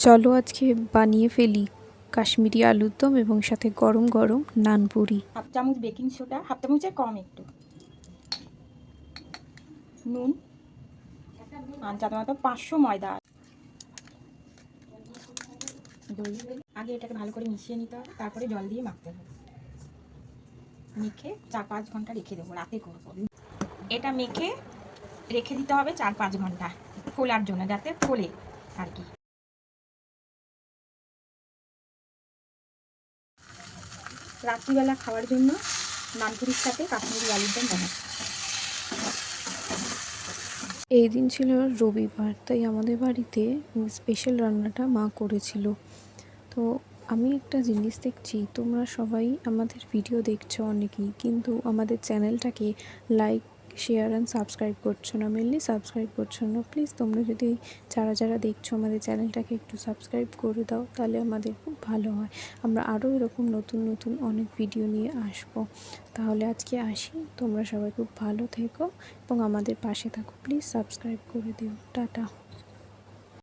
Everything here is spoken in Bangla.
চলো আজকে বানিয়ে ফেলি কাশ্মীরি আলুর দম এবং সাথে গরম গরম নান পুরি। হাফ চামচ বেকিং সোডা, হাফ চামচের কম একটু নুন, আর যাতে মতো 500 ময়দা, দই। আগে এটাকে ভালো করে মিশিয়ে নিতে হবে, তারপরে জল দিয়ে মাখতে হবে। মেখে 4-5 ঘন্টা রেখে দেবো, রাতে করবো। এটা মেখে রেখে দিতে হবে 4-5 ঘন্টা ফোলার জন্য, যাতে ফোলে আর কি। রাত্রিবেলা খাওয়ার জন্য নানপুরির সাথে কাশ্মীরি আলুর দম বানাচ্ছি। এই দিন ছিল রবিবার, তাই আমাদের বাড়িতে স্পেশাল রান্নাটা মা করেছিল। তো আমি একটা জিনিস দেখছি, তোমরা সবাই আমাদের ভিডিও দেখছো অনেকেই, কিন্তু আমাদের চ্যানেলটাকে লাইক, শেয়ার অ্যান্ড সাবস্ক্রাইব করছো না। মেনলি সাবস্ক্রাইব করছো না। প্লিজ তোমরা যদি যারা যারা দেখছো আমাদের চ্যানেলটাকে একটু সাবস্ক্রাইব করে দাও, তাহলে আমাদের খুব ভালো হয়। আমরা আরও এরকম নতুন নতুন অনেক ভিডিও নিয়ে আসবো। তাহলে আজকে আসি, তোমরা সবাই খুব ভালো থেকো এবং আমাদের পাশে থাকো। প্লিজ সাবস্ক্রাইব করে দিও। টাটা।